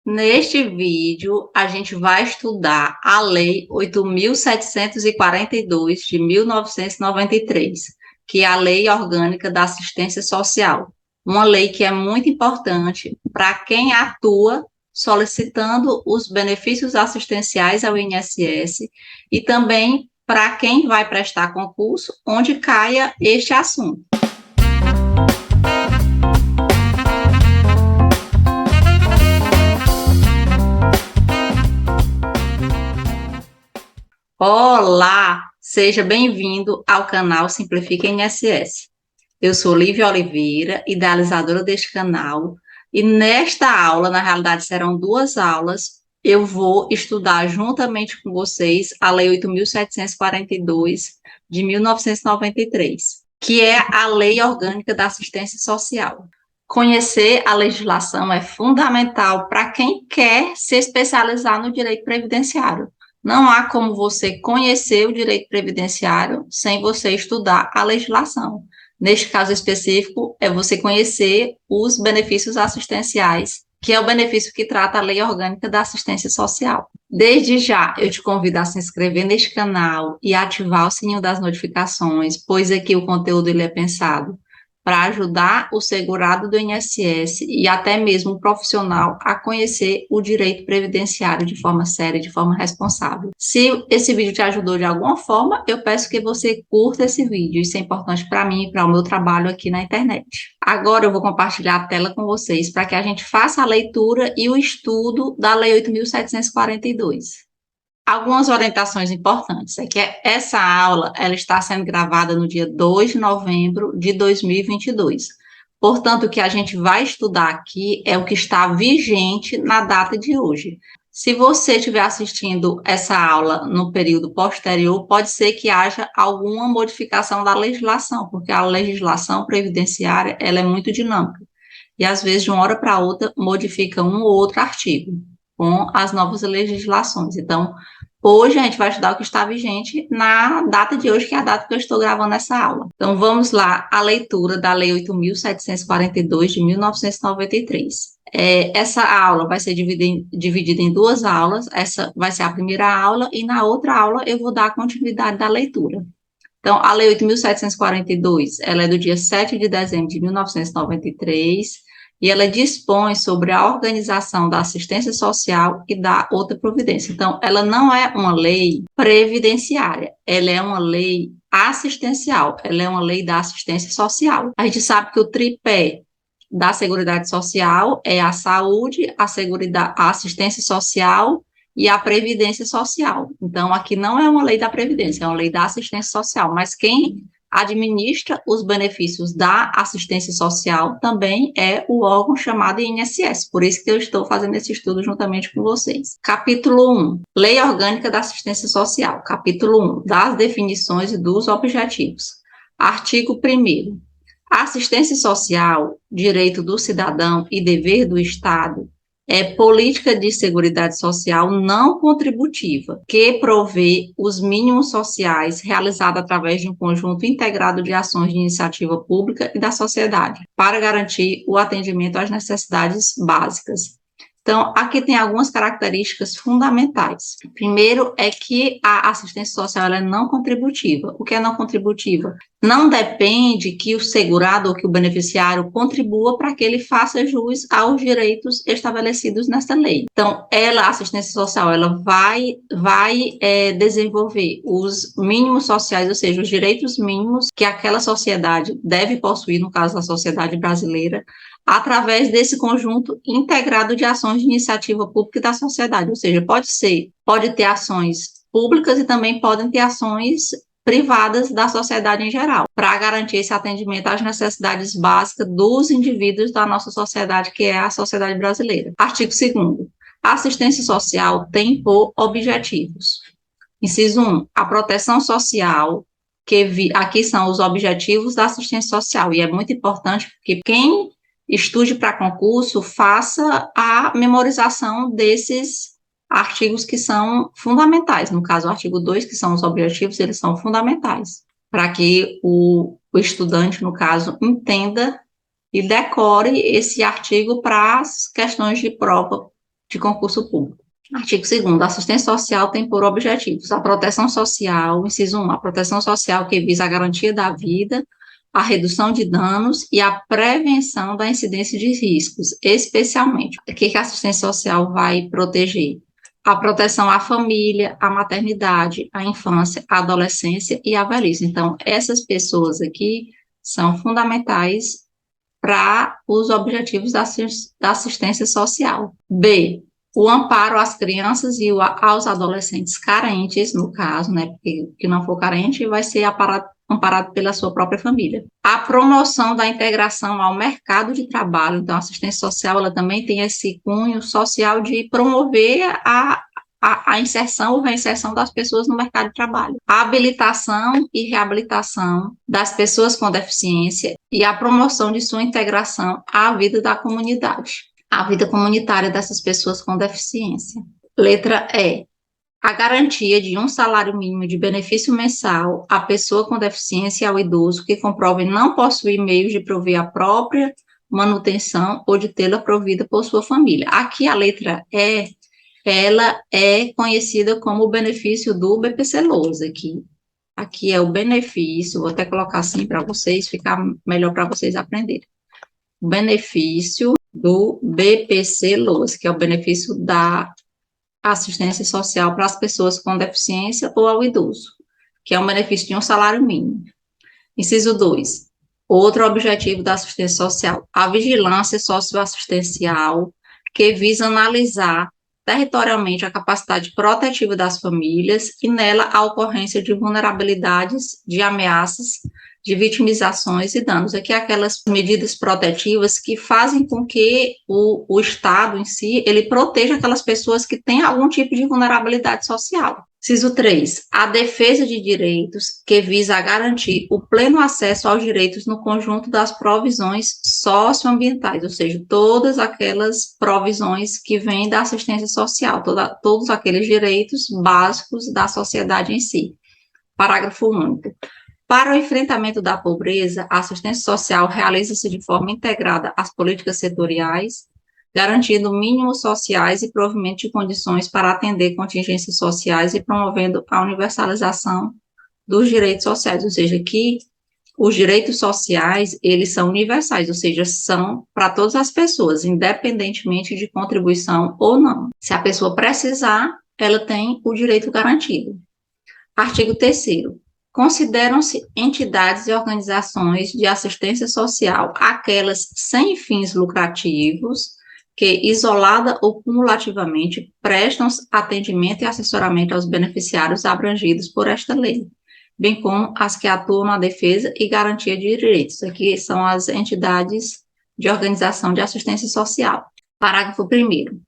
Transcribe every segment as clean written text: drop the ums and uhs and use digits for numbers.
Neste vídeo, a gente vai estudar a Lei 8.742 de 1993, que é a Lei Orgânica da Assistência Social. Uma lei que é muito importante para quem atua solicitando os benefícios assistenciais ao INSS e também para quem vai prestar concurso, onde caia este assunto. Olá, seja bem-vindo ao canal Simplifica INSS. Eu sou Lívia Oliveira, idealizadora deste canal, e nesta aula, na realidade serão duas aulas, eu vou estudar juntamente com vocês a Lei 8.742 de 1993, que é a Lei Orgânica da Assistência Social. Conhecer a legislação é fundamental para quem quer se especializar no direito previdenciário. Não há como você conhecer o direito previdenciário sem você estudar a legislação. Neste caso específico, é você conhecer os benefícios assistenciais, que é o benefício que trata a Lei Orgânica da Assistência Social. Desde já, eu te convido a se inscrever neste canal e ativar o sininho das notificações, pois aqui o conteúdo ele é pensado para ajudar o segurado do INSS e até mesmo o profissional a conhecer o direito previdenciário de forma séria, de forma responsável. Se esse vídeo te ajudou de alguma forma, eu peço que você curta esse vídeo. Isso é importante para mim e para o meu trabalho aqui na internet. Agora eu vou compartilhar a tela com vocês para que a gente faça a leitura e o estudo da Lei 8.742. Algumas orientações importantes é que essa aula ela está sendo gravada no dia 2 de novembro de 2022. Portanto, o que a gente vai estudar aqui é o que está vigente na data de hoje. Se você estiver assistindo essa aula no período posterior, pode ser que haja alguma modificação da legislação, porque a legislação previdenciária ela é muito dinâmica. E às vezes, de uma hora para outra, modifica um ou outro artigo com as novas legislações. Então, hoje a gente vai estudar o que está vigente na data de hoje, que é a data que eu estou gravando essa aula. Então, vamos lá, a leitura da Lei 8.742 de 1993. Essa aula vai ser dividida em duas aulas, essa vai ser a primeira aula, e na outra aula eu vou dar a continuidade da leitura. Então, a Lei 8.742, ela é do dia 7 de dezembro de 1993, e ela dispõe sobre a organização da assistência social e da outra providência. Então, ela não é uma lei previdenciária, ela é uma lei assistencial, ela é uma lei da assistência social. A gente sabe que o tripé da Seguridade Social é a saúde, a assistência social e a Previdência Social. Então, aqui não é uma lei da Previdência, é uma lei da assistência social, mas quem administra os benefícios da assistência social também é o órgão chamado INSS, por isso que eu estou fazendo esse estudo juntamente com vocês. Capítulo 1, Lei Orgânica da Assistência Social. Capítulo 1, das definições e dos objetivos. Artigo 1º. A assistência social, direito do cidadão e dever do Estado, é política de seguridade social não contributiva, que provê os mínimos sociais realizada através de um conjunto integrado de ações de iniciativa pública e da sociedade, para garantir o atendimento às necessidades básicas. Então, aqui tem algumas características fundamentais. Primeiro é que a assistência social ela é não contributiva. O que é não contributiva? Não depende que o segurado ou que o beneficiário contribua para que ele faça jus aos direitos estabelecidos nessa lei. Então, a assistência social, ela vai desenvolver os mínimos sociais, ou seja, os direitos mínimos que aquela sociedade deve possuir, no caso da sociedade brasileira, através desse conjunto integrado de ações de iniciativa pública e da sociedade, ou seja, pode ter ações públicas e também podem ter ações privadas da sociedade em geral, para garantir esse atendimento às necessidades básicas dos indivíduos da nossa sociedade, que é a sociedade brasileira. Artigo 2º. A assistência social tem por objetivos. Inciso 1, a proteção social, aqui são os objetivos da assistência social, e é muito importante porque quem estude para concurso, faça a memorização desses artigos que são fundamentais. No caso, o artigo 2, que são os objetivos, eles são fundamentais, para que o estudante, no caso, entenda e decore esse artigo para as questões de prova de concurso público. Artigo 2º, a assistência social tem por objetivos a proteção social, inciso 1, a proteção social que visa a garantia da vida, a redução de danos e a prevenção da incidência de riscos, especialmente. O que a assistência social vai proteger? A proteção à família, à maternidade, à infância, à adolescência e à velhice. Então, essas pessoas aqui são fundamentais para os objetivos da assistência social. B, o amparo às crianças e aos adolescentes carentes, no caso, né, porque que não for carente vai ser amparado pela sua própria família. A promoção da integração ao mercado de trabalho, então a assistência social, ela também tem esse cunho social de promover a inserção ou reinserção das pessoas no mercado de trabalho, a habilitação e reabilitação das pessoas com deficiência e a promoção de sua integração à vida da comunidade, à vida comunitária dessas pessoas com deficiência. Letra E. A garantia de um salário mínimo de benefício mensal à pessoa com deficiência e ao idoso que comprove não possuir meios de prover a própria manutenção ou de tê-la provida por sua família. Aqui a letra E, ela é conhecida como o benefício do BPC-Loas, aqui é o benefício, vou até colocar assim para vocês, ficar melhor para vocês aprenderem. O benefício do BPC-Loas, que é o benefício da assistência social para as pessoas com deficiência ou ao idoso, que é um benefício de um salário mínimo. Inciso 2. Outro objetivo da assistência social, a vigilância socioassistencial, que visa analisar territorialmente a capacidade protetiva das famílias e nela a ocorrência de vulnerabilidades, de ameaças, de vitimizações e danos. Aqui aquelas medidas protetivas que fazem com que o Estado em si, ele proteja aquelas pessoas que têm algum tipo de vulnerabilidade social. Inciso 3. A defesa de direitos, que visa a garantir o pleno acesso aos direitos no conjunto das provisões socioambientais, ou seja, todas aquelas provisões que vêm da assistência social, todos aqueles direitos básicos da sociedade em si. Parágrafo único. Para o enfrentamento da pobreza, a assistência social realiza-se de forma integrada às políticas setoriais, garantindo mínimos sociais e provimento de condições para atender contingências sociais e promovendo a universalização dos direitos sociais, ou seja, que os direitos sociais, eles são universais, ou seja, são para todas as pessoas, independentemente de contribuição ou não. Se a pessoa precisar, ela tem o direito garantido. Artigo 3º. Consideram-se entidades e organizações de assistência social aquelas sem fins lucrativos que, isolada ou cumulativamente, prestam atendimento e assessoramento aos beneficiários abrangidos por esta lei, bem como as que atuam na defesa e garantia de direitos. Aqui são as entidades de organização de assistência social. Parágrafo 1º.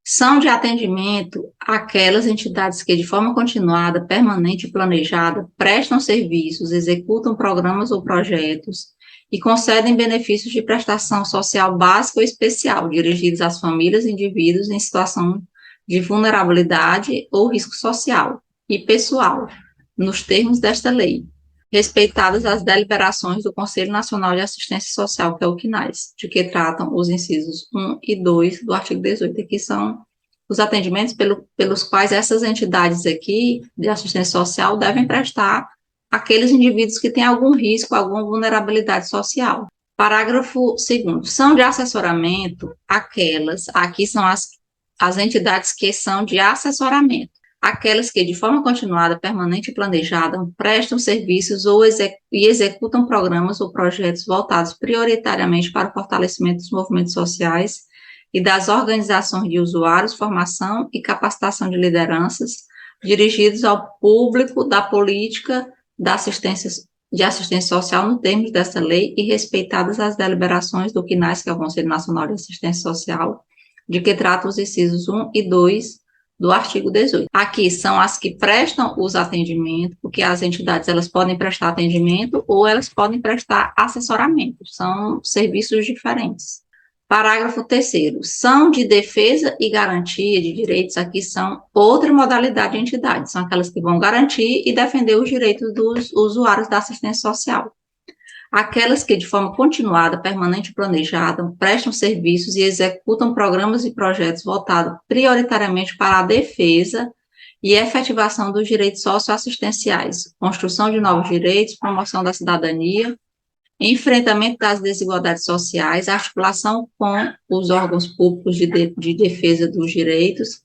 São de atendimento aquelas entidades que, de forma continuada, permanente e planejada, prestam serviços, executam programas ou projetos e concedem benefícios de prestação social básica ou especial, dirigidos às famílias e indivíduos em situação de vulnerabilidade ou risco social e pessoal, nos termos desta lei, respeitadas as deliberações do Conselho Nacional de Assistência Social, que é o CNAS, de que tratam os incisos 1 e 2 do artigo 18, que são os atendimentos pelos quais essas entidades aqui de assistência social devem prestar àqueles indivíduos que têm algum risco, alguma vulnerabilidade social. Parágrafo 2º. São de assessoramento aqui são as entidades que são de assessoramento, aquelas que, de forma continuada, permanente e planejada, prestam serviços e executam programas ou projetos voltados prioritariamente para o fortalecimento dos movimentos sociais e das organizações de usuários, formação e capacitação de lideranças, dirigidos ao público da política de assistência social no termos dessa lei e respeitadas as deliberações do CNAS, que é o Conselho Nacional de Assistência Social, de que tratam os incisos 1 e 2 do artigo 18. Aqui são as que prestam os atendimentos, porque as entidades elas podem prestar atendimento ou elas podem prestar assessoramento, são serviços diferentes. Parágrafo 3º. São de defesa e garantia de direitos, aqui são outra modalidade de entidade, são aquelas que vão garantir e defender os direitos dos usuários da assistência social. aquelas que, de forma continuada, permanente e planejada, prestam serviços e executam programas e projetos voltados prioritariamente para a defesa e efetivação dos direitos socioassistenciais, construção de novos direitos, promoção da cidadania, enfrentamento das desigualdades sociais, articulação com os órgãos públicos de defesa dos direitos,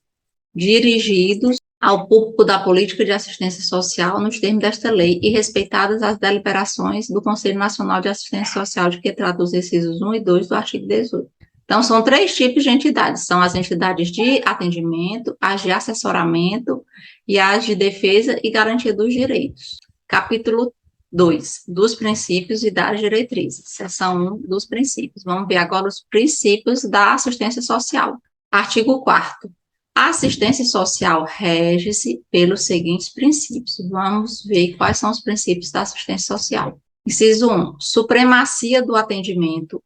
dirigidos ao público da política de assistência social nos termos desta lei e respeitadas as deliberações do Conselho Nacional de Assistência Social, de que trata os incisos 1 e 2 do artigo 18. Então, são 3 tipos de entidades, são as entidades de atendimento, as de assessoramento e as de defesa e garantia dos direitos. Capítulo 2, dos princípios e das diretrizes, seção 1 dos princípios. Vamos ver agora os princípios da assistência social. Artigo 4º. A assistência social rege-se pelos seguintes princípios. Vamos ver quais são os princípios da assistência social. Inciso 1, supremacia do atendimento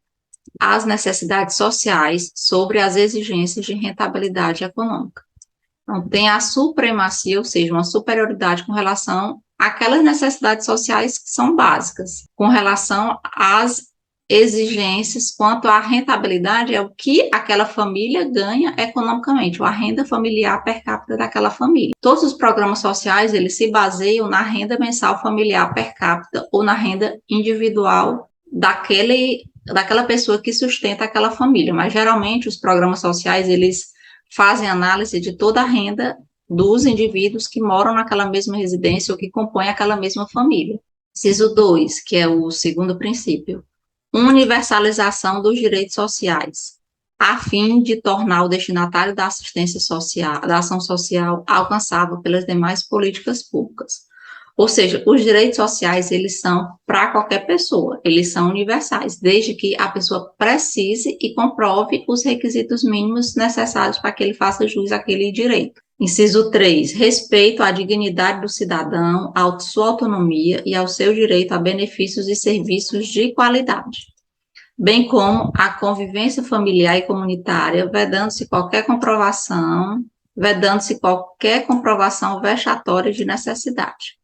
às necessidades sociais sobre as exigências de rentabilidade econômica. Então, tem a supremacia, ou seja, uma superioridade com relação àquelas necessidades sociais que são básicas, com relação às exigências quanto à rentabilidade, é o que aquela família ganha economicamente, ou a renda familiar per capita daquela família. Todos os programas sociais, eles se baseiam na renda mensal familiar per capita ou na renda individual daquela pessoa que sustenta aquela família, mas geralmente os programas sociais, eles fazem análise de toda a renda dos indivíduos que moram naquela mesma residência ou que compõem aquela mesma família. Inciso 2, que é o segundo princípio, universalização dos direitos sociais, a fim de tornar o destinatário da assistência social, da ação social, alcançável pelas demais políticas públicas. Ou seja, os direitos sociais, eles são para qualquer pessoa, eles são universais, desde que a pessoa precise e comprove os requisitos mínimos necessários para que ele faça jus àquele direito. Inciso 3, respeito à dignidade do cidadão, à sua autonomia e ao seu direito a benefícios e serviços de qualidade, bem como a convivência familiar e comunitária, vedando-se qualquer comprovação vexatória de necessidade.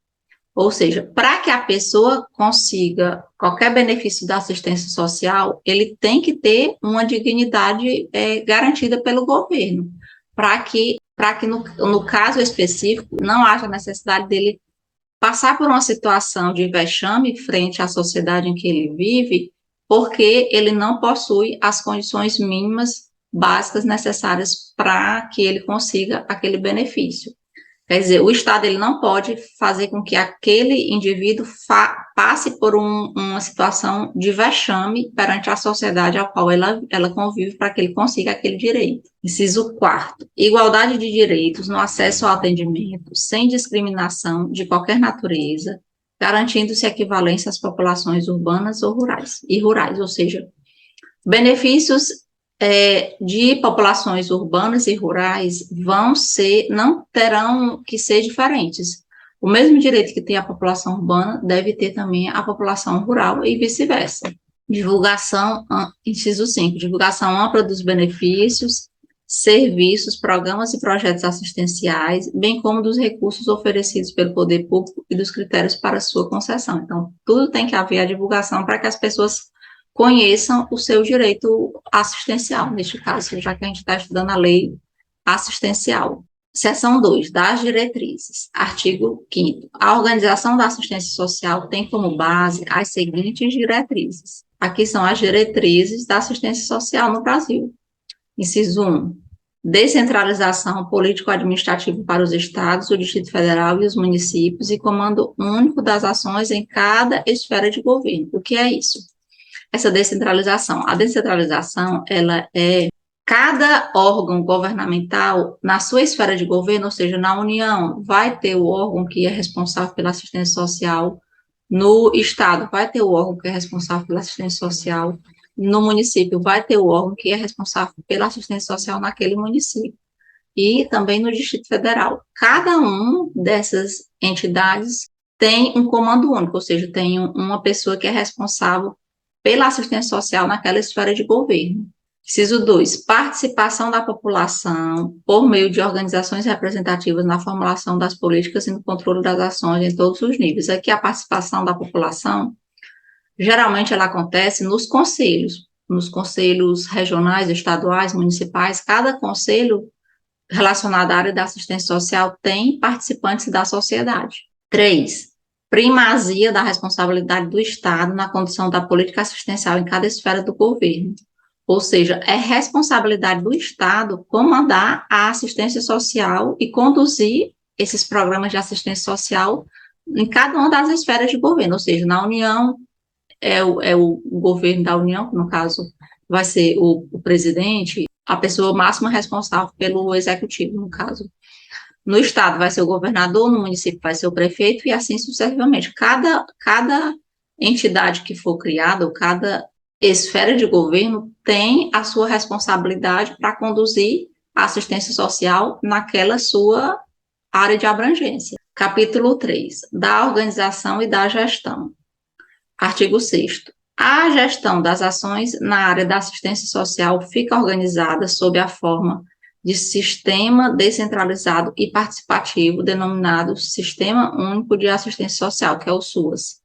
Ou seja, para que a pessoa consiga qualquer benefício da assistência social, ele tem que ter uma dignidade garantida pelo governo, para que no caso específico, não haja necessidade dele passar por uma situação de vexame frente à sociedade em que ele vive, porque ele não possui as condições mínimas básicas necessárias para que ele consiga aquele benefício. Quer dizer, o Estado ele não pode fazer com que aquele indivíduo passe por uma situação de vexame perante a sociedade a qual ela convive para que ele consiga aquele direito. Inciso 4º, igualdade de direitos no acesso ao atendimento, sem discriminação de qualquer natureza, garantindo-se equivalência às populações urbanas ou rurais, ou seja, benefícios de populações urbanas e rurais não terão que ser diferentes. O mesmo direito que tem a população urbana deve ter também a população rural e vice-versa. Inciso 5, divulgação ampla dos benefícios, serviços, programas e projetos assistenciais, bem como dos recursos oferecidos pelo poder público e dos critérios para sua concessão. Então, tudo tem que haver a divulgação para que as pessoas conheçam o seu direito assistencial, neste caso, já que a gente está estudando a lei assistencial. Seção 2, das diretrizes. Artigo 5º. A organização da assistência social tem como base as seguintes diretrizes. Aqui são as diretrizes da assistência social no Brasil. Inciso 1. Descentralização político-administrativa para os estados, o Distrito Federal e os municípios e comando único das ações em cada esfera de governo. O que é isso? Essa descentralização. A descentralização, ela é cada órgão governamental na sua esfera de governo, ou seja, na União, vai ter o órgão que é responsável pela assistência social, no estado vai ter o órgão que é responsável pela assistência social, no município vai ter o órgão que é responsável pela assistência social naquele município, e também no Distrito Federal. Cada um dessas entidades tem um comando único, ou seja, tem uma pessoa que é responsável pela assistência social naquela esfera de governo. Inciso 2, participação da população por meio de organizações representativas na formulação das políticas e no controle das ações em todos os níveis. Aqui a participação da população Geralmente ela acontece nos conselhos regionais, estaduais, municipais. Cada conselho relacionado à área da assistência social tem participantes da sociedade. 3. Primazia da responsabilidade do Estado na condução da política assistencial em cada esfera do governo. Ou seja, é responsabilidade do Estado comandar a assistência social e conduzir esses programas de assistência social em cada uma das esferas de governo. Ou seja, na União, é o governo da União, que no caso vai ser o presidente, a pessoa máxima responsável pelo executivo, no caso. No estado vai ser o governador, no município vai ser o prefeito e assim sucessivamente. Cada entidade que for criada, ou cada esfera de governo tem a sua responsabilidade para conduzir a assistência social naquela sua área de abrangência. Capítulo 3, da organização e da gestão. Artigo 6º. A gestão das ações na área da assistência social fica organizada sob a forma de sistema descentralizado e participativo, denominado Sistema Único de Assistência Social, que é o SUAS,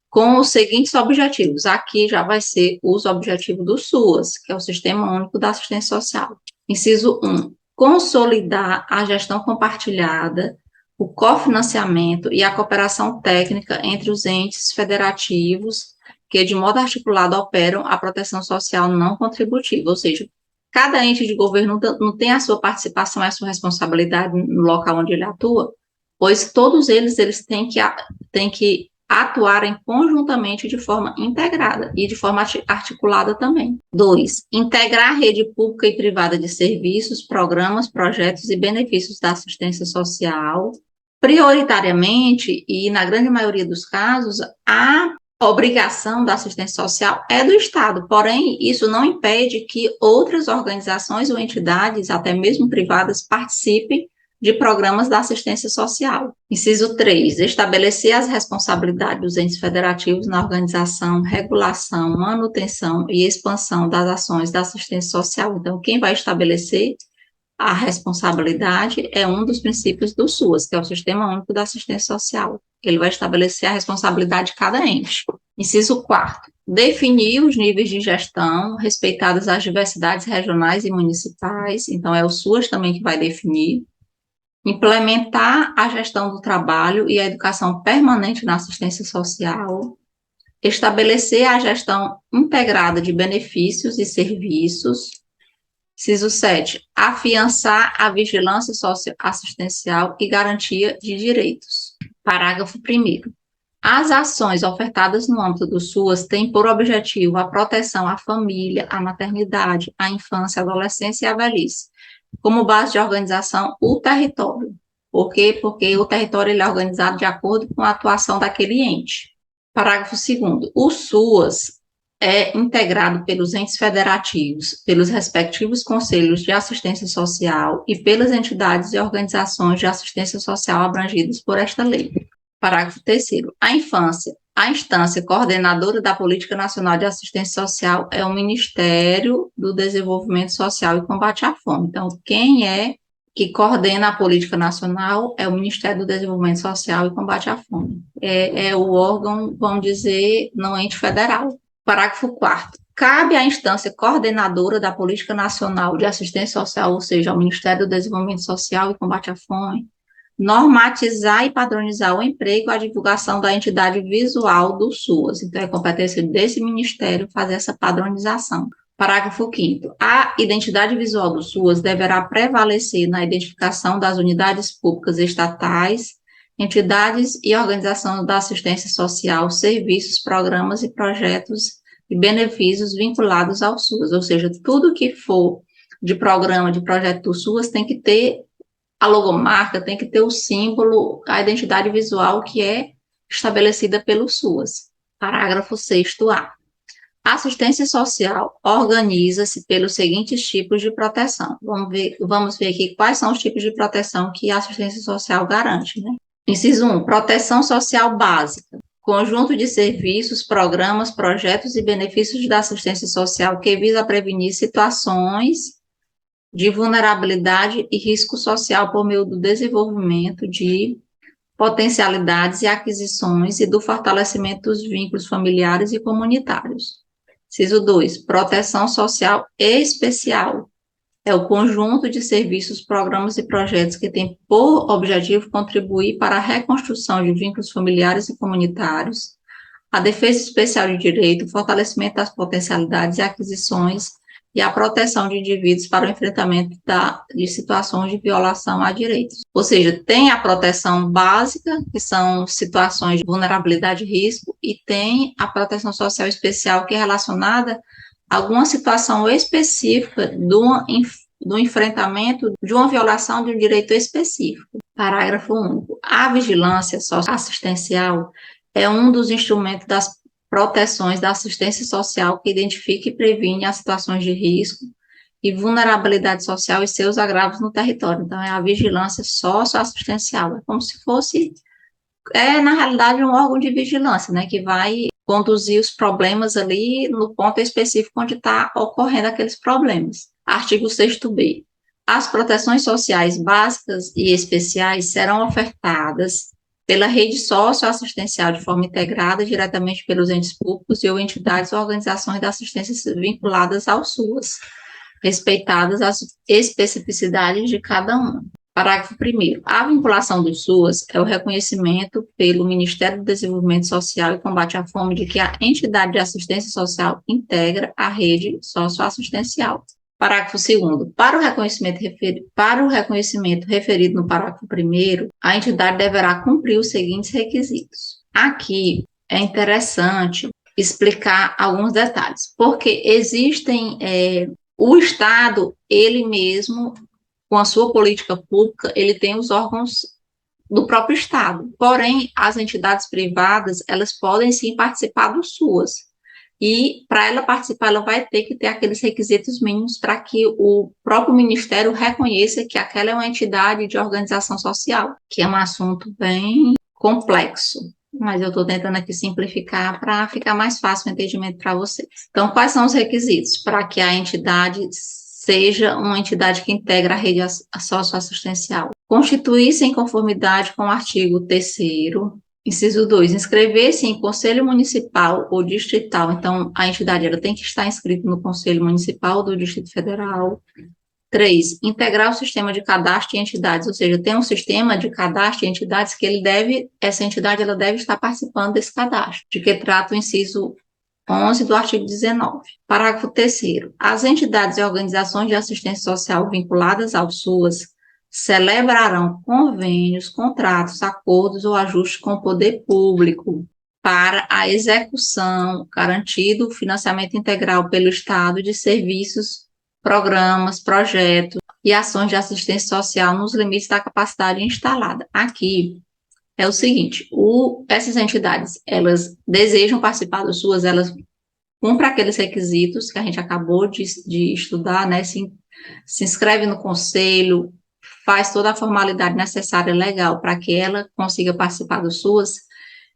com os seguintes objetivos. Aqui já vai ser os objetivos do SUAS, que é o Sistema Único da Assistência Social. Inciso 1. Consolidar a gestão compartilhada, o cofinanciamento e a cooperação técnica entre os entes federativos que, de modo articulado, operam a proteção social não contributiva, ou seja, cada ente de governo não tem a sua participação, a sua responsabilidade no local onde ele atua, pois todos eles têm que atuarem conjuntamente de forma integrada e de forma articulada também. 2. Integrar a rede pública e privada de serviços, programas, projetos e benefícios da assistência social. Prioritariamente, e na grande maioria dos casos, a obrigação da assistência social é do Estado, porém, isso não impede que outras organizações ou entidades, até mesmo privadas, participem de programas da assistência social. Inciso 3, estabelecer as responsabilidades dos entes federativos na organização, regulação, manutenção e expansão das ações da assistência social. Então, quem vai estabelecer a responsabilidade é um dos princípios do SUAS, que é o Sistema Único da Assistência Social. Ele vai estabelecer a responsabilidade de cada ente. Inciso 4º, definir os níveis de gestão, respeitadas as diversidades regionais e municipais, então é o SUAS também que vai definir. Implementar a gestão do trabalho e a educação permanente na assistência social. Estabelecer a gestão integrada de benefícios e serviços. Inciso 7, afiançar a vigilância socioassistencial e garantia de direitos. Parágrafo 1º. As ações ofertadas no âmbito do SUAS têm por objetivo a proteção à família, à maternidade, à infância, à adolescência e à velhice, como base de organização o território. Por quê? Porque o território ele é organizado de acordo com a atuação daquele ente. Parágrafo 2º. O SUAS é integrado pelos entes federativos, pelos respectivos conselhos de assistência social e pelas entidades e organizações de assistência social abrangidas por esta lei. Parágrafo 3º. A infância. A instância coordenadora da Política Nacional de Assistência Social é o Ministério do Desenvolvimento Social e Combate à Fome. Então, quem é que coordena a política nacional é o Ministério do Desenvolvimento Social e Combate à Fome. É o órgão, vamos dizer, não ente federal. Parágrafo 4º. Cabe à instância coordenadora da Política Nacional de Assistência Social, ou seja, ao Ministério do Desenvolvimento Social e Combate à Fome, normatizar e padronizar o emprego e a divulgação da entidade visual do SUAS. Então, é competência desse ministério fazer essa padronização. Parágrafo 5º. A identidade visual do SUAS deverá prevalecer na identificação das unidades públicas estatais, entidades e organizações da assistência social, serviços, programas e projetos e benefícios vinculados ao SUAS, ou seja, tudo que for de programa, de projeto do SUAS tem que ter a logomarca, tem que ter o símbolo, a identidade visual que é estabelecida pelo SUAS. Parágrafo 6º-A. A assistência social organiza-se pelos seguintes tipos de proteção. Vamos ver aqui quais são os tipos de proteção que a assistência social garante, né? Inciso 1, proteção social básica. Conjunto de serviços, programas, projetos e benefícios da assistência social que visa prevenir situações de vulnerabilidade e risco social por meio do desenvolvimento de potencialidades e aquisições e do fortalecimento dos vínculos familiares e comunitários. Inciso 2, proteção social especial. É o conjunto de serviços, programas e projetos que tem por objetivo contribuir para a reconstrução de vínculos familiares e comunitários, a defesa especial de direito, o fortalecimento das potencialidades e aquisições e a proteção de indivíduos para o enfrentamento de situações de violação a direitos. Ou seja, tem a proteção básica, que são situações de vulnerabilidade e risco, e tem a proteção social especial, que é relacionada a alguma situação específica do enfrentamento de uma violação de um direito específico. Parágrafo único. A vigilância socioassistencial é um dos instrumentos das proteções da assistência social que identifica e previne as situações de risco e vulnerabilidade social e seus agravos no território. Então, é a vigilância socioassistencial. É como se fosse, na realidade, um órgão de vigilância, né, que vai conduzir os problemas ali no ponto específico onde está ocorrendo aqueles problemas. Artigo 6º-B. As proteções sociais básicas e especiais serão ofertadas pela rede socioassistencial de forma integrada diretamente pelos entes públicos e ou entidades ou organizações de assistência vinculadas ao SUAS, respeitadas as especificidades de cada uma. Parágrafo 1º. A vinculação do SUAS é o reconhecimento pelo Ministério do Desenvolvimento Social e Combate à Fome de que a entidade de assistência social integra a rede socioassistencial. Parágrafo 2º. Para o reconhecimento referido no parágrafo 1º, a entidade deverá cumprir os seguintes requisitos. Aqui é interessante explicar alguns detalhes, porque existem, o Estado, ele mesmo, com a sua política pública, ele tem os órgãos do próprio Estado. Porém, as entidades privadas, elas podem sim participar do SUAS. E para ela participar, ela vai ter que ter aqueles requisitos mínimos para que o próprio Ministério reconheça que aquela é uma entidade de organização social, que é um assunto bem complexo, mas eu estou tentando aqui simplificar para ficar mais fácil o entendimento para vocês. Então, quais são os requisitos para que a entidade seja uma entidade que integra a rede socioassistencial? Constituir-se em conformidade com o artigo 3º, inciso 2, inscrever-se em conselho municipal ou distrital. Então, a entidade ela tem que estar inscrita no conselho municipal do Distrito Federal. 3, integrar o sistema de cadastro de entidades, ou seja, tem um sistema de cadastro de entidades que essa entidade ela deve estar participando desse cadastro, de que trata o inciso 11 do artigo 19. Parágrafo 3º. As entidades e organizações de assistência social vinculadas ao SUAS celebrarão convênios, contratos, acordos ou ajustes com o poder público para a execução, garantido o financiamento integral pelo Estado de serviços, programas, projetos e ações de assistência social nos limites da capacidade instalada. Aqui é o seguinte, essas entidades, elas desejam participar do SUAS, elas cumprem aqueles requisitos que a gente acabou de estudar, né, se inscreve no conselho, faz toda a formalidade necessária legal para que ela consiga participar do SUAS.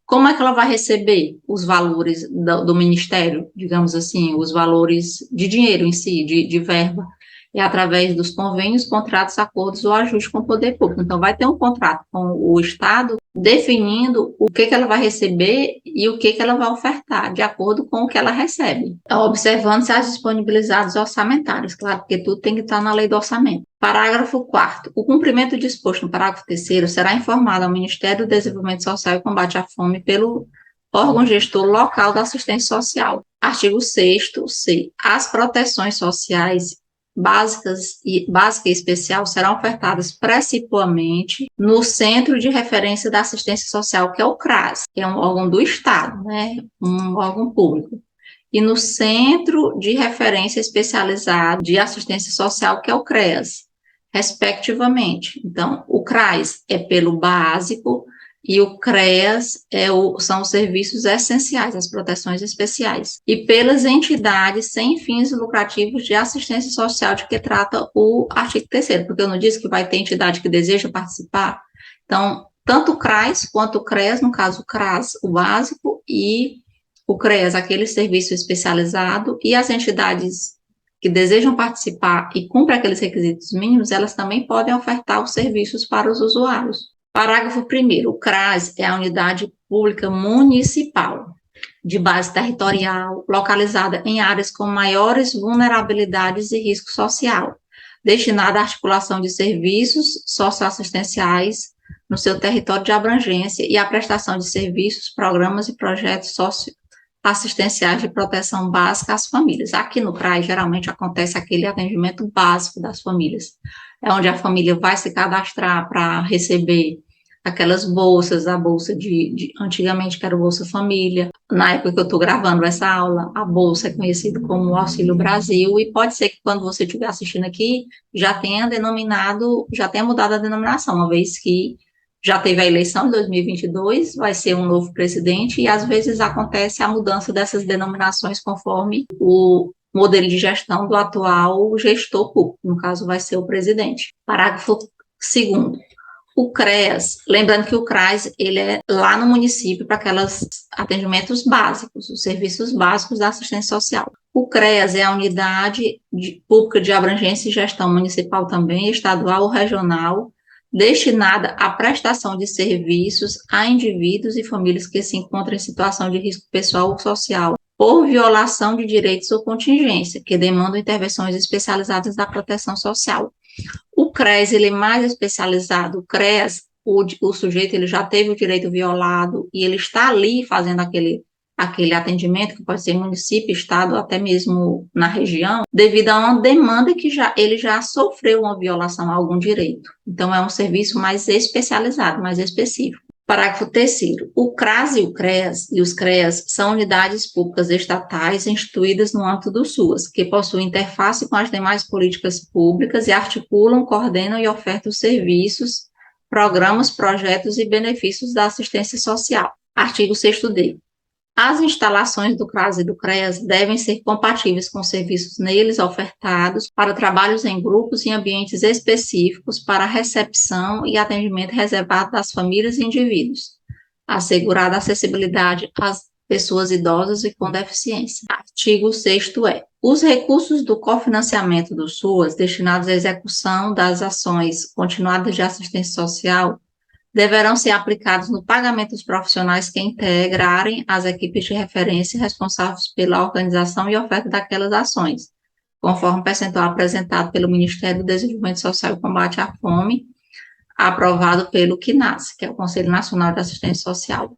Como é que ela vai receber os valores do Ministério, digamos assim, os valores de dinheiro em si, de verba? É através dos convênios, contratos, acordos ou ajustes com o poder público. Então, vai ter um contrato com o Estado definindo o que ela vai receber e o que ela vai ofertar, de acordo com o que ela recebe. Observando-se as disponibilidades orçamentárias, claro, porque tudo tem que estar na lei do orçamento. Parágrafo 4º. O cumprimento disposto no parágrafo 3º será informado ao Ministério do Desenvolvimento Social e Combate à Fome pelo órgão gestor local da assistência social. Artigo 6º, C. As proteções sociais básica e especial serão ofertadas principalmente no Centro de Referência da Assistência Social, que é o CRAS, que é um órgão do Estado, né, um órgão público, e no Centro de Referência Especializado de Assistência Social, que é o CREAS, respectivamente. Então, o CRAS é pelo básico e o CREAS são os serviços essenciais, as proteções especiais. E pelas entidades sem fins lucrativos de assistência social de que trata o artigo 3º, porque eu não disse que vai ter entidade que deseja participar. Então, tanto o CRAS quanto o CREAS, no caso o CRAS, o básico, e o CREAS, aquele serviço especializado, e as entidades que desejam participar e cumprem aqueles requisitos mínimos, elas também podem ofertar os serviços para os usuários. Parágrafo 1º. O CRAS é a unidade pública municipal de base territorial, localizada em áreas com maiores vulnerabilidades e risco social, destinada à articulação de serviços socioassistenciais no seu território de abrangência e à prestação de serviços, programas e projetos socioassistenciais de proteção básica às famílias. Aqui no CRAS, geralmente acontece aquele atendimento básico das famílias, é onde a família vai se cadastrar para receber aquelas bolsas, a bolsa antigamente que era o Bolsa Família. Na época que eu estou gravando essa aula, a bolsa é conhecida como Auxílio Brasil, e pode ser que quando você estiver assistindo aqui, já tenha mudado a denominação, uma vez que já teve a eleição em 2022, vai ser um novo presidente, e às vezes acontece a mudança dessas denominações conforme o modelo de gestão do atual gestor público, no caso vai ser o presidente. Parágrafo 2º. O CREAS, lembrando que o CRAS, ele é lá no município para aqueles atendimentos básicos, os serviços básicos da assistência social. O CREAS é a unidade pública de abrangência e gestão municipal também, estadual ou regional, destinada à prestação de serviços a indivíduos e famílias que se encontram em situação de risco pessoal ou social, por violação de direitos ou contingência, que demandam intervenções especializadas da proteção social. O CRES, ele é mais especializado. O CRES, o sujeito, ele já teve o direito violado e ele está ali fazendo aquele atendimento, que pode ser município, estado, ou até mesmo na região, devido a uma demanda que ele já sofreu uma violação a algum direito. Então, é um serviço mais especializado, mais específico. Parágrafo 3º. O CRAS e o CREAS e os CREAS são unidades públicas estatais instituídas no âmbito do SUAS, que possuem interface com as demais políticas públicas e articulam, coordenam e ofertam serviços, programas, projetos e benefícios da assistência social. Artigo 6º-D. As instalações do CRAS e do CREAS devem ser compatíveis com os serviços neles ofertados para trabalhos em grupos e ambientes específicos para recepção e atendimento reservado das famílias e indivíduos, assegurada a acessibilidade às pessoas idosas e com deficiência. Artigo 6º-E. Os recursos do cofinanciamento do SUAS destinados à execução das ações continuadas de assistência social deverão ser aplicados no pagamento dos profissionais que integrarem as equipes de referência responsáveis pela organização e oferta daquelas ações, conforme o percentual apresentado pelo Ministério do Desenvolvimento Social e Combate à Fome, aprovado pelo CNAS, que é o Conselho Nacional de Assistência Social.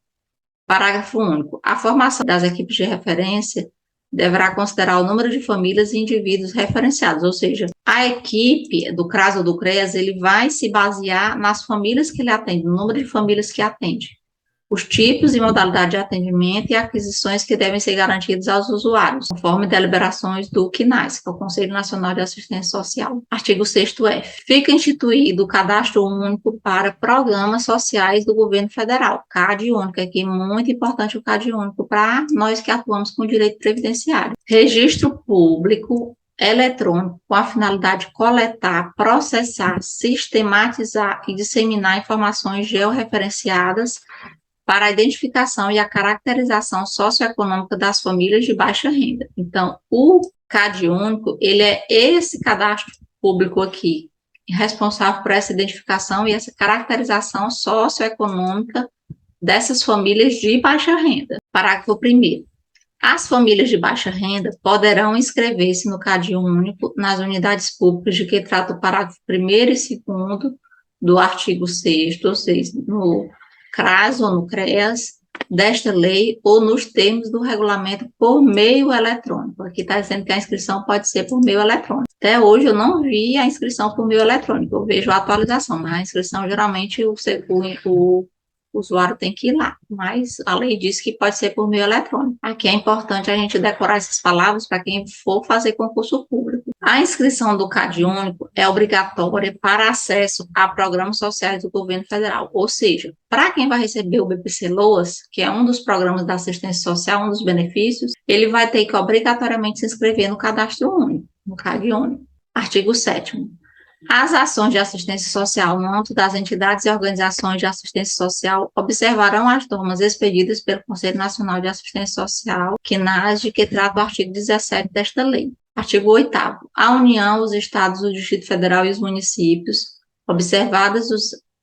Parágrafo único. A formação das equipes de referência deverá considerar o número de famílias e indivíduos referenciados, ou seja, a equipe do CRAS ou do CREAS, ele vai se basear nas famílias que ele atende, no número de famílias que atende, os tipos e modalidade de atendimento e aquisições que devem ser garantidos aos usuários, conforme deliberações do CNAS, que é o Conselho Nacional de Assistência Social. Artigo 6º-F. Fica instituído o cadastro único para programas sociais do governo federal, CAD único, aqui muito importante o CAD único para nós que atuamos com direito previdenciário. Registro público eletrônico com a finalidade de coletar, processar, sistematizar e disseminar informações georreferenciadas para a identificação e a caracterização socioeconômica das famílias de baixa renda. Então, o CAD único, ele é esse cadastro público aqui, responsável por essa identificação e essa caracterização socioeconômica dessas famílias de baixa renda. Parágrafo 1º. As famílias de baixa renda poderão inscrever-se no CAD único nas unidades públicas de que trata o parágrafo 1º e 2º do artigo 6º, ou seja, no CRAS ou no CREAS desta lei ou nos termos do regulamento por meio eletrônico. Aqui está dizendo que a inscrição pode ser por meio eletrônico. Até hoje eu não vi a inscrição por meio eletrônico, eu vejo a atualização, mas a inscrição geralmente o usuário tem que ir lá, mas a lei diz que pode ser por meio eletrônico. Aqui é importante a gente decorar essas palavras para quem for fazer concurso público. A inscrição do CAD único é obrigatória para acesso a programas sociais do governo federal, ou seja, para quem vai receber o BPC-LOAS, que é um dos programas da assistência social, um dos benefícios, ele vai ter que obrigatoriamente se inscrever no cadastro único, no CAD único. Artigo 7º. As ações de assistência social no âmbito das entidades e organizações de assistência social observarão as normas expedidas pelo Conselho Nacional de Assistência Social, CNAS, de que trata o artigo 17 desta lei. Artigo 8º. A União, os Estados, o Distrito Federal e os municípios, observadas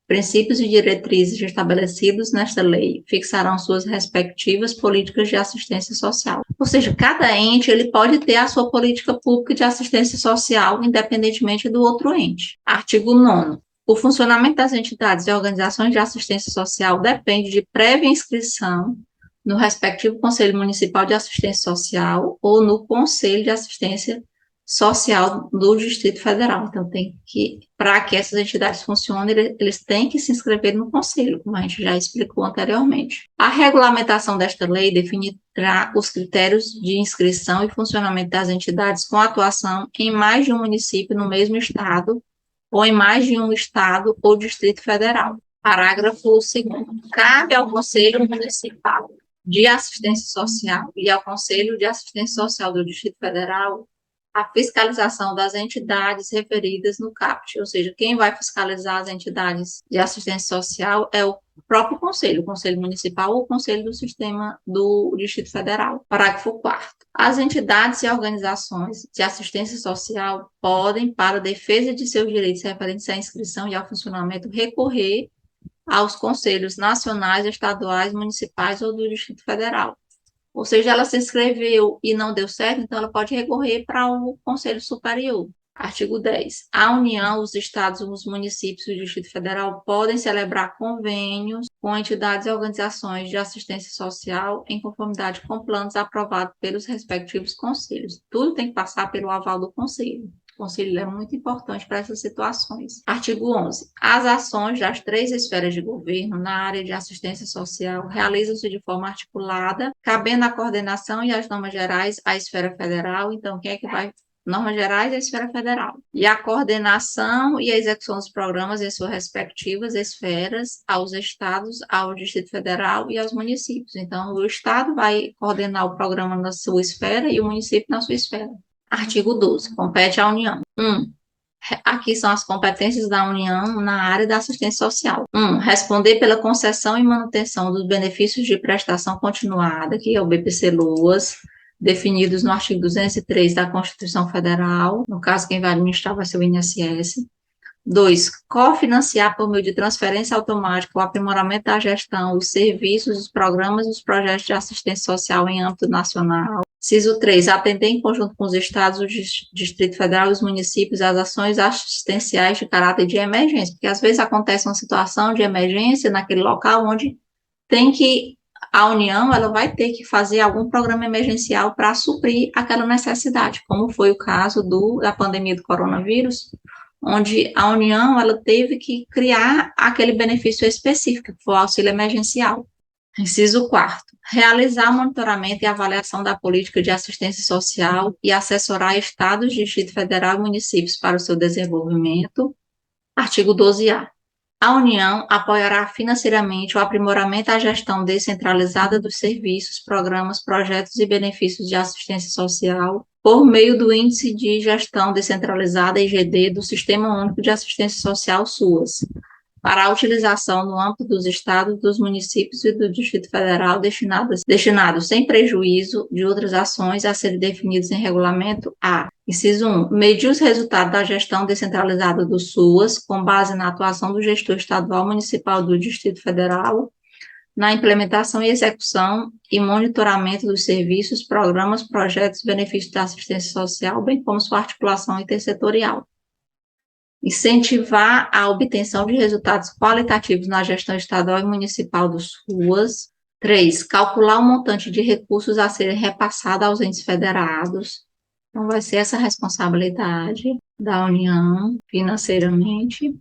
Princípios e diretrizes estabelecidos nesta lei fixarão suas respectivas políticas de assistência social. Ou seja, cada ente ele pode ter a sua política pública de assistência social, independentemente do outro ente. Artigo 9º. O funcionamento das entidades e organizações de assistência social depende de prévia inscrição no respectivo Conselho Municipal de Assistência Social ou no Conselho de Assistência Social do Distrito Federal. Então, para que essas entidades funcionem, eles têm que se inscrever no conselho, como a gente já explicou anteriormente. A regulamentação desta lei definirá os critérios de inscrição e funcionamento das entidades com atuação em mais de um município no mesmo estado ou em mais de um estado ou Distrito Federal. Parágrafo 2º. Cabe ao Conselho Municipal de Assistência Social e ao Conselho de Assistência Social do Distrito Federal a fiscalização das entidades referidas no CAPT, ou seja, quem vai fiscalizar as entidades de assistência social é o próprio Conselho, o Conselho Municipal ou o Conselho do Sistema do Distrito Federal. Parágrafo 4º. As entidades e organizações de assistência social podem, para a defesa de seus direitos referentes à inscrição e ao funcionamento, recorrer aos conselhos nacionais, estaduais, municipais ou do Distrito Federal. Ou seja, ela se inscreveu e não deu certo, então ela pode recorrer para o Conselho Superior. Artigo 10. A União, os estados, os municípios e o Distrito Federal podem celebrar convênios com entidades e organizações de assistência social em conformidade com planos aprovados pelos respectivos conselhos. Tudo tem que passar pelo aval do Conselho. O Conselho é muito importante para essas situações. Artigo 11. As ações das 3 esferas de governo na área de assistência social realizam-se de forma articulada, cabendo a coordenação e as normas gerais à esfera federal. Então, quem é que vai? Normas gerais à esfera federal. E a coordenação e a execução dos programas em suas respectivas esferas aos estados, ao Distrito Federal e aos municípios. Então, o estado vai coordenar o programa na sua esfera e o município na sua esfera. Artigo 12. Compete à União. 1. Aqui são as competências da União na área da assistência social. 1. Responder pela concessão e manutenção dos benefícios de prestação continuada, que é o BPC-LOAS, definidos no artigo 203 da Constituição Federal. No caso, quem vai administrar vai ser o INSS. 2. Cofinanciar por meio de transferência automática o aprimoramento da gestão, os serviços, os programas e os projetos de assistência social em âmbito nacional. Inciso 3. Atender em conjunto com os estados, o Distrito Federal e os municípios as ações assistenciais de caráter de emergência, porque às vezes acontece uma situação de emergência naquele local onde a União ela vai ter que fazer algum programa emergencial para suprir aquela necessidade, como foi o caso da pandemia do coronavírus, onde a União ela teve que criar aquele benefício específico, que foi o auxílio emergencial. Inciso 4º. Realizar o monitoramento e avaliação da política de assistência social e assessorar estados, Distrito Federal e municípios para o seu desenvolvimento. Artigo 12A. A União apoiará financeiramente o aprimoramento da gestão descentralizada dos serviços, programas, projetos e benefícios de assistência social por meio do Índice de Gestão Descentralizada, IGD, do Sistema Único de Assistência Social, SUAS, para a utilização no âmbito dos estados, dos municípios e do Distrito Federal destinados sem prejuízo de outras ações a serem definidas em regulamento A. Inciso 1. Medir os resultados da gestão descentralizada do SUAS com base na atuação do gestor estadual municipal do Distrito Federal, na implementação e execução e monitoramento dos serviços, programas, projetos e benefícios da assistência social, bem como sua articulação intersetorial. Incentivar a obtenção de resultados qualitativos na gestão estadual e municipal dos SUAS. 3. Calcular o montante de recursos a serem repassados aos entes federados. Então, vai ser essa responsabilidade da União financeiramente.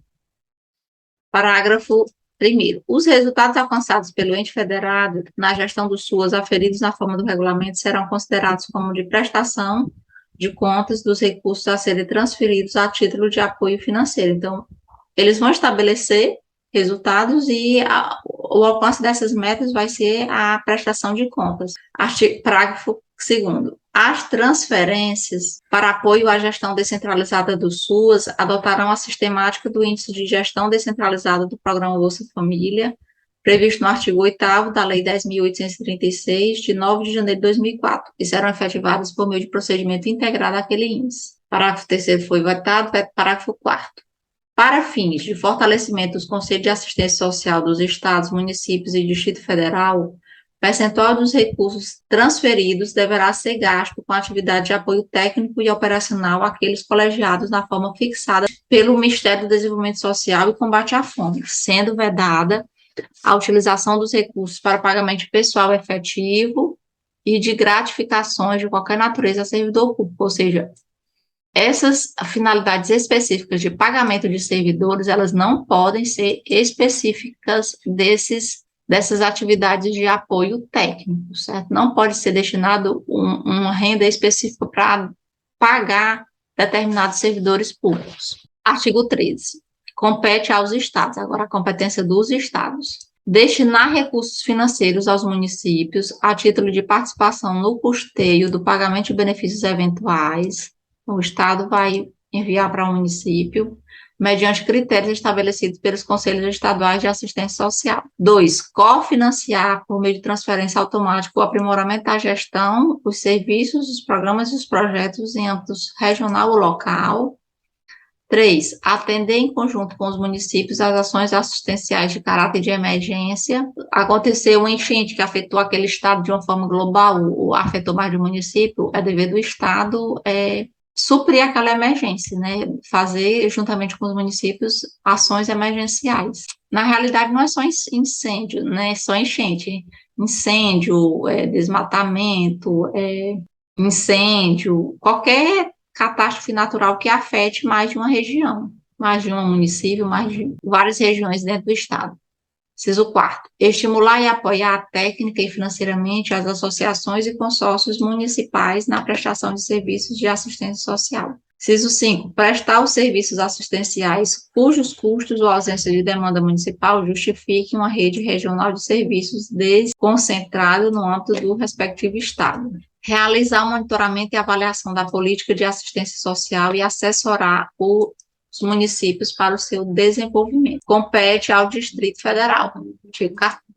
Parágrafo 1º. Os resultados alcançados pelo ente federado na gestão dos SUAS aferidos na forma do regulamento serão considerados como de prestação de contas dos recursos a serem transferidos a título de apoio financeiro. Então, eles vão estabelecer resultados e o alcance dessas metas vai ser a prestação de contas. Parágrafo 2º. As transferências para apoio à gestão descentralizada do SUAS adotarão a sistemática do Índice de Gestão Descentralizada do Programa Bolsa Família, previsto no artigo 8º da Lei 10.836, de 9 de janeiro de 2004, e serão efetivadas por meio de procedimento integrado àquele índice. Parágrafo 3º foi vetado. Parágrafo 4º. Para fins de fortalecimento dos Conselhos de Assistência Social dos Estados, Municípios e Distrito Federal, o percentual dos recursos transferidos deverá ser gasto com atividade de apoio técnico e operacional àqueles colegiados na forma fixada pelo Ministério do Desenvolvimento Social e Combate à Fome, sendo vedada a utilização dos recursos para pagamento de pessoal efetivo e de gratificações de qualquer natureza a servidor público, ou seja, essas finalidades específicas de pagamento de servidores, elas não podem ser específicas dessas atividades de apoio técnico, certo? Não pode ser destinado uma renda específica para pagar determinados servidores públicos. Artigo 13. Compete aos estados, agora a competência dos estados, destinar recursos financeiros aos municípios a título de participação no custeio do pagamento de benefícios eventuais. O Estado vai enviar para o município, mediante critérios estabelecidos pelos Conselhos Estaduais de Assistência Social. 2. Cofinanciar, por meio de transferência automática, o aprimoramento da gestão, os serviços, os programas e os projetos em âmbito regional ou local. 3. Atender em conjunto com os municípios as ações assistenciais de caráter de emergência. Aconteceu uma enchente que afetou aquele estado de uma forma global, ou afetou mais de um município, é dever do Estado suprir aquela emergência, né? Fazer, juntamente com os municípios, ações emergenciais. Na realidade, não é só incêndio, né? Só enchente. Incêndio, desmatamento, incêndio, qualquer catástrofe natural que afete mais de uma região, mais de um município, mais de várias regiões dentro do estado. Inciso 4. Estimular e apoiar técnica e financeiramente as associações e consórcios municipais na prestação de serviços de assistência social. Inciso 5. Prestar os serviços assistenciais cujos custos ou ausência de demanda municipal justifiquem uma rede regional de serviços desconcentrado no âmbito do respectivo estado. Realizar o monitoramento e avaliação da política de assistência social e assessorar os municípios para o seu desenvolvimento. Compete ao Distrito Federal,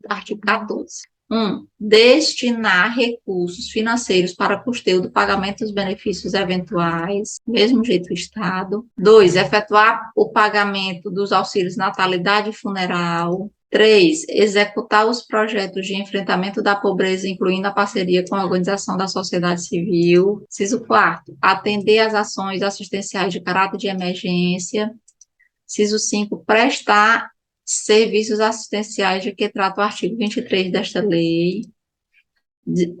artigo 14. 1. Destinar recursos financeiros para custeio do pagamento dos benefícios eventuais, mesmo jeito do Estado. 2. Efetuar o pagamento dos auxílios natalidade e funeral. 3. Executar os projetos de enfrentamento da pobreza, incluindo a parceria com a organização da sociedade civil. Inciso 4. Atender às ações assistenciais de caráter de emergência. Inciso 5. Prestar serviços assistenciais de que trata o artigo 23 desta lei.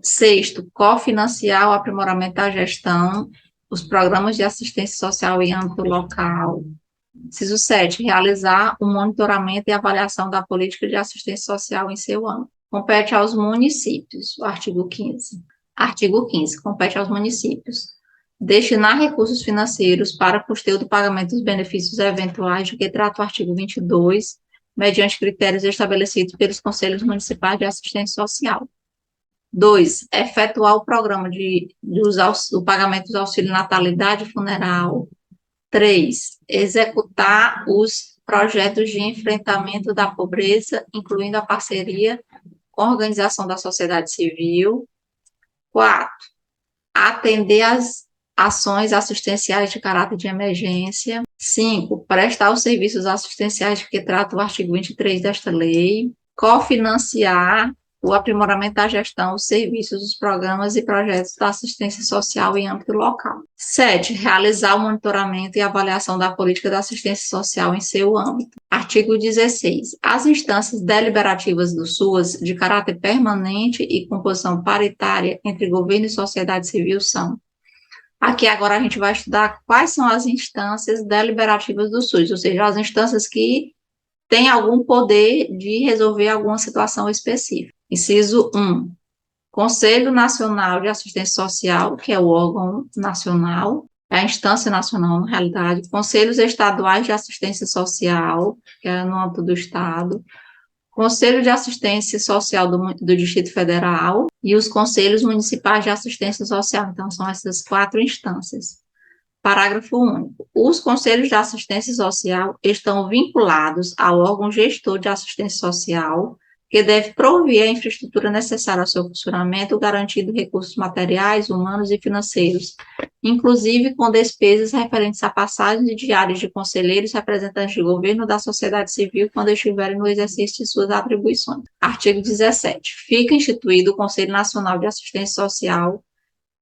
6. Cofinanciar o aprimoramento da gestão, os programas de assistência social em âmbito local. Inciso 7. Realizar o monitoramento e avaliação da política de assistência social em seu âmbito. Compete aos municípios, o artigo 15. Artigo 15. Compete aos municípios destinar recursos financeiros para custeio do pagamento dos benefícios eventuais de que trata o artigo 22, mediante critérios estabelecidos pelos Conselhos Municipais de Assistência Social. 2. Efetuar o programa do pagamento dos auxílios natalidade e funeral. 3. Executar os projetos de enfrentamento da pobreza, incluindo a parceria com a organização da sociedade civil. 4. Atender às ações assistenciais de caráter de emergência. 5. Prestar os serviços assistenciais de que trata o artigo 23 desta lei. Cofinanciar o aprimoramento da gestão, os serviços, os programas e projetos da assistência social em âmbito local. 7. Realizar o monitoramento e avaliação da política da assistência social em seu âmbito. Artigo 16. As instâncias deliberativas do SUAS, de caráter permanente e composição paritária entre governo e sociedade civil são. Aqui agora a gente vai estudar quais são as instâncias deliberativas do SUS, ou seja, as instâncias que têm algum poder de resolver alguma situação específica. Inciso 1. Conselho Nacional de Assistência Social, que é o órgão nacional, é a instância nacional, na realidade. Conselhos Estaduais de Assistência Social, que é no âmbito do Estado. Conselho de Assistência Social do Distrito Federal e os Conselhos Municipais de Assistência Social. Então, são essas 4 instâncias. Parágrafo único. Os Conselhos de Assistência Social estão vinculados ao órgão gestor de assistência social, que deve prover a infraestrutura necessária ao seu funcionamento, garantindo recursos materiais, humanos e financeiros, inclusive com despesas referentes a passagens diárias de conselheiros, representantes de governo da sociedade civil, quando estiverem no exercício de suas atribuições. Artigo 17. Fica instituído o Conselho Nacional de Assistência Social,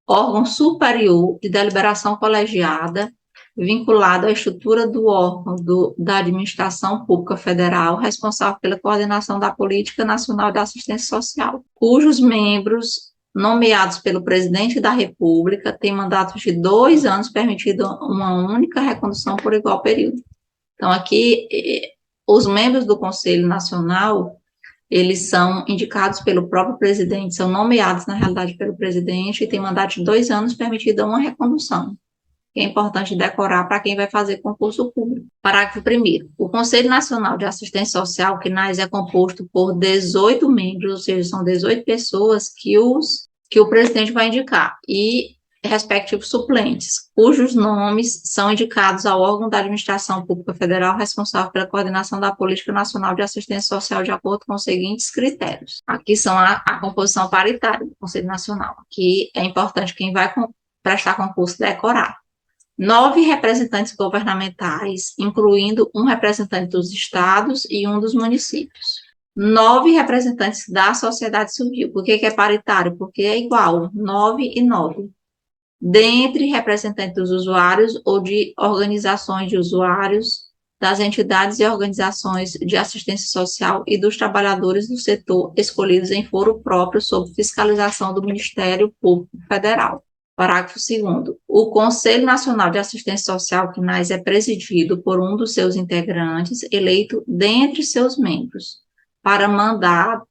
órgão superior de deliberação colegiada, vinculado à estrutura do órgão da Administração Pública Federal, responsável pela coordenação da Política Nacional de Assistência Social, cujos membros, nomeados pelo Presidente da República, têm mandatos de 2 anos, permitindo uma única recondução por igual período. Então, aqui, os membros do Conselho Nacional, eles são indicados pelo próprio presidente, são nomeados, na realidade, pelo presidente, e têm mandato de 2 anos, permitida uma recondução, que é importante decorar para quem vai fazer concurso público. Parágrafo 1º. O Conselho Nacional de Assistência Social, CNAS, é composto por 18 membros, ou seja, são 18 pessoas que o presidente vai indicar, e respectivos suplentes, cujos nomes são indicados ao órgão da Administração Pública Federal responsável pela coordenação da Política Nacional de Assistência Social de acordo com os seguintes critérios. Aqui são a composição paritária do Conselho Nacional. Aqui é importante quem vai prestar concurso decorar. 9 representantes governamentais, incluindo um representante dos estados e um dos municípios. 9 representantes da sociedade civil. Por que é paritário? Porque é igual, 9 e 9. Dentre representantes dos usuários ou de organizações de usuários, das entidades e organizações de assistência social e dos trabalhadores do setor escolhidos em foro próprio sob fiscalização do Ministério Público Federal. Parágrafo 2º. O Conselho Nacional de Assistência Social, CNAS, é presidido por um dos seus integrantes, eleito dentre seus membros, para mandato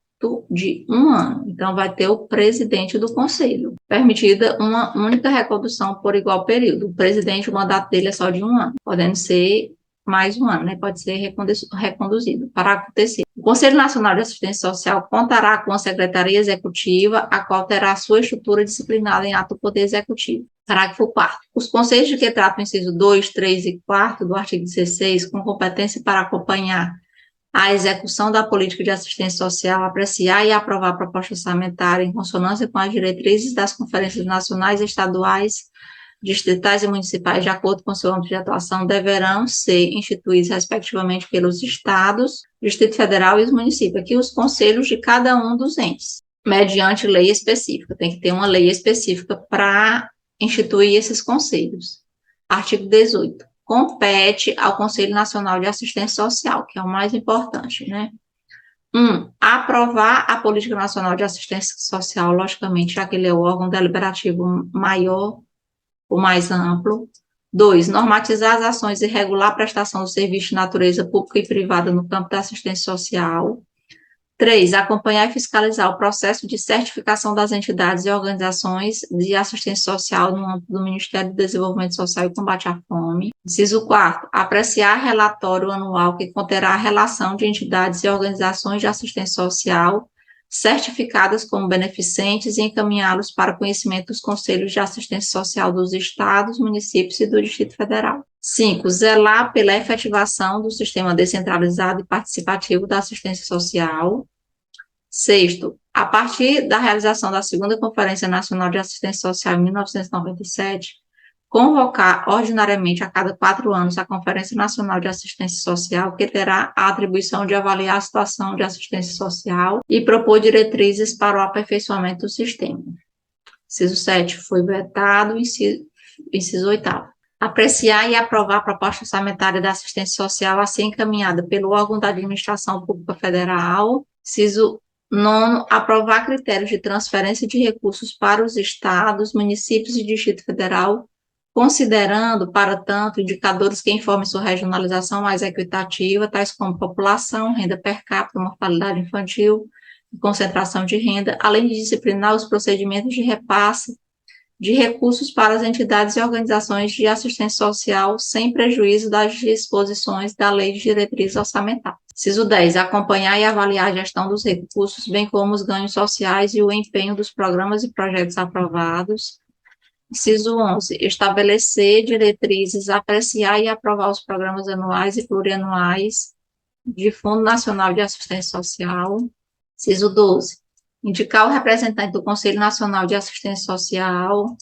de 1 ano. Então, vai ter o presidente do conselho, permitida uma única recondução por igual período. O presidente, o mandato dele é só de 1 ano, podendo ser mais 1 ano, né? Pode ser reconduzido. Parágrafo 3º. O Conselho Nacional de Assistência Social contará com a Secretaria Executiva, a qual terá sua estrutura disciplinada em ato do Poder Executivo. Parágrafo 4º. Os conselhos de que trata o inciso 2, 3 e 4 do artigo 16, com competência para acompanhar a execução da política de assistência social, apreciar e aprovar a proposta orçamentária em consonância com as diretrizes das conferências nacionais, estaduais, distritais e municipais, de acordo com seu âmbito de atuação, deverão ser instituídos, respectivamente, pelos estados, Distrito Federal e os municípios. Aqui, os conselhos de cada um dos entes, mediante lei específica. Tem que ter uma lei específica para instituir esses conselhos. Artigo 18. Compete ao Conselho Nacional de Assistência Social, que é o mais importante, né? 1. Aprovar a Política Nacional de Assistência Social, logicamente, já que ele é o órgão deliberativo maior, o mais amplo. 2. Normatizar as ações e regular a prestação do serviço de natureza pública e privada no campo da assistência social. 3. Acompanhar e fiscalizar o processo de certificação das entidades e organizações de assistência social no âmbito do Ministério do Desenvolvimento Social e Combate à Fome. Inciso 4. Apreciar relatório anual que conterá a relação de entidades e organizações de assistência social certificadas como beneficentes e encaminhá-los para conhecimento dos conselhos de assistência social dos estados, municípios e do Distrito Federal. 5. Zelar pela efetivação do sistema descentralizado e participativo da assistência social. 6. A partir da realização da segunda Conferência Nacional de Assistência Social em 1997, convocar ordinariamente a cada 4 anos a Conferência Nacional de Assistência Social, que terá a atribuição de avaliar a situação de assistência social e propor diretrizes para o aperfeiçoamento do sistema. Inciso 7 foi vetado. Inciso 8º. Apreciar e aprovar a proposta orçamentária da assistência social a ser encaminhada pelo órgão da Administração Pública Federal. Inciso 9, aprovar critérios de transferência de recursos para os estados, municípios e Distrito Federal, considerando, para tanto, indicadores que informem sua regionalização mais equitativa, tais como população, renda per capita, mortalidade infantil e concentração de renda, além de disciplinar os procedimentos de repasse de recursos para as entidades e organizações de assistência social, sem prejuízo das disposições da Lei de Diretrizes Orçamentárias. Inciso 10. Acompanhar e avaliar a gestão dos recursos, bem como os ganhos sociais e o empenho dos programas e projetos aprovados. Inciso 11. Estabelecer diretrizes, apreciar e aprovar os programas anuais e plurianuais de Fundo Nacional de Assistência Social. Inciso 12. Indicar o representante do Conselho Nacional de Assistência Social.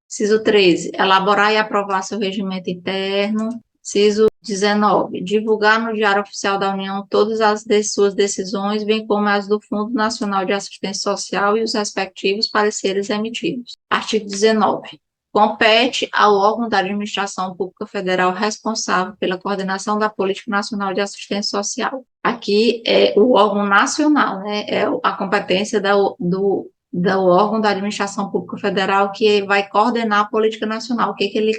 Inciso 13. Elaborar e aprovar seu regimento interno. Inciso 19. Divulgar no Diário Oficial da União todas as suas decisões, bem como as do Fundo Nacional de Assistência Social e os respectivos pareceres emitidos. Artigo 19. Compete ao órgão da Administração Pública Federal responsável pela coordenação da Política Nacional de Assistência Social. Aqui é o órgão nacional, né? É a competência do órgão da Administração Pública Federal que vai coordenar a política nacional. O que ele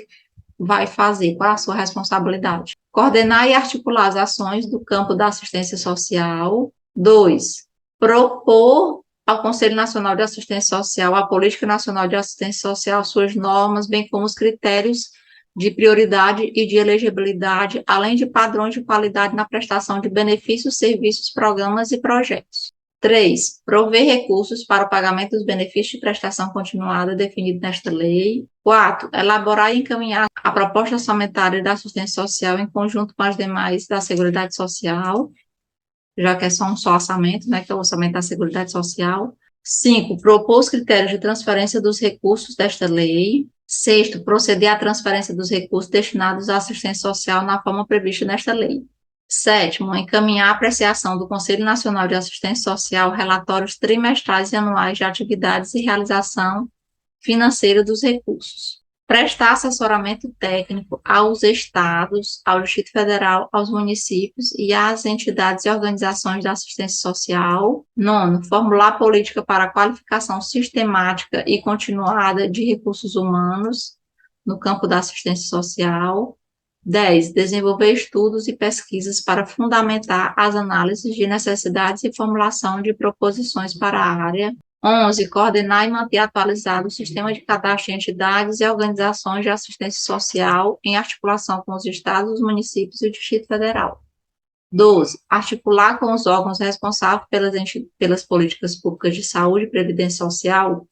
vai fazer? Qual é a sua responsabilidade? Coordenar e articular as ações do campo da assistência social. 2. Propor ao Conselho Nacional de Assistência Social, à Política Nacional de Assistência Social, suas normas, bem como os critérios de prioridade e de elegibilidade, além de padrões de qualidade na prestação de benefícios, serviços, programas e projetos. 3. Prover recursos para o pagamento dos benefícios de prestação continuada definido nesta lei. 4. Elaborar e encaminhar a proposta orçamentária da assistência social em conjunto com as demais da Seguridade Social, já que é só um orçamento, né, que é o orçamento da Seguridade Social. 5. Propor os critérios de transferência dos recursos desta lei. 6. Proceder à transferência dos recursos destinados à assistência social na forma prevista nesta lei. 7. Encaminhar a apreciação do Conselho Nacional de Assistência Social relatórios trimestrais e anuais de atividades e realização financeira dos recursos. Prestar assessoramento técnico aos estados, ao Distrito Federal, aos municípios e às entidades e organizações da assistência social. 9. Formular política para a qualificação sistemática e continuada de recursos humanos no campo da assistência social. 10. Desenvolver estudos e pesquisas para fundamentar as análises de necessidades e formulação de proposições para a área. 11. Coordenar e manter atualizado o sistema de cadastro de entidades e organizações de assistência social em articulação com os estados, os municípios e o Distrito Federal. 12. Articular com os órgãos responsáveis pelas políticas públicas de saúde e previdência social,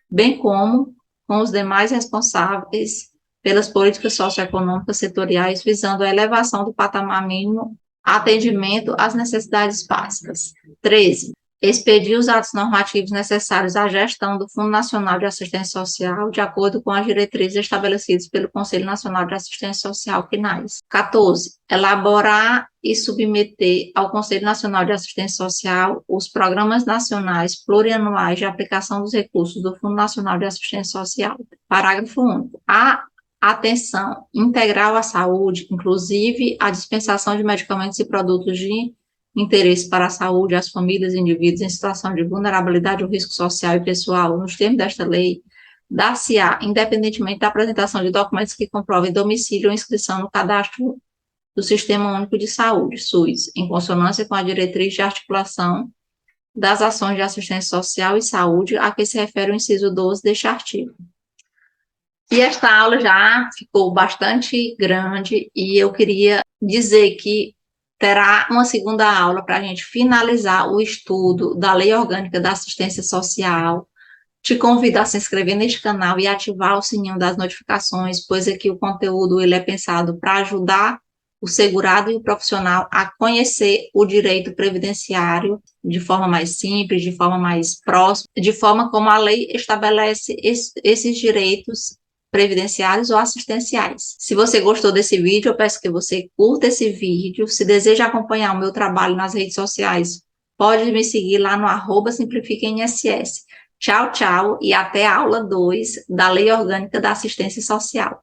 bem como com os demais responsáveis pelas políticas socioeconômicas setoriais, visando a elevação do patamar mínimo atendimento às necessidades básicas. 13. Expedir os atos normativos necessários à gestão do Fundo Nacional de Assistência Social, de acordo com as diretrizes estabelecidas pelo Conselho Nacional de Assistência Social, CNAS. 14. Elaborar e submeter ao Conselho Nacional de Assistência Social os programas nacionais plurianuais de aplicação dos recursos do Fundo Nacional de Assistência Social. Parágrafo único. A atenção integral à saúde, inclusive a dispensação de medicamentos e produtos de interesse para a saúde, as famílias e indivíduos em situação de vulnerabilidade ou risco social e pessoal, nos termos desta lei, dar-se-á, independentemente da apresentação de documentos que comprovem domicílio ou inscrição no cadastro do Sistema Único de Saúde, SUS, em consonância com a diretriz de articulação das ações de assistência social e saúde, a que se refere o inciso 12 deste artigo. E esta aula já ficou bastante grande e eu queria dizer que terá uma segunda aula para a gente finalizar o estudo da Lei Orgânica da Assistência Social. Te convido a se inscrever neste canal e ativar o sininho das notificações, pois aqui o conteúdo ele é pensado para ajudar o segurado e o profissional a conhecer o direito previdenciário de forma mais simples, de forma mais próxima, de forma como a lei estabelece esses direitos previdenciários ou assistenciais. Se você gostou desse vídeo, eu peço que você curta esse vídeo. Se deseja acompanhar o meu trabalho nas redes sociais, pode me seguir lá no @simplifiquemSS. Tchau, tchau e até a aula 2 da Lei Orgânica da Assistência Social.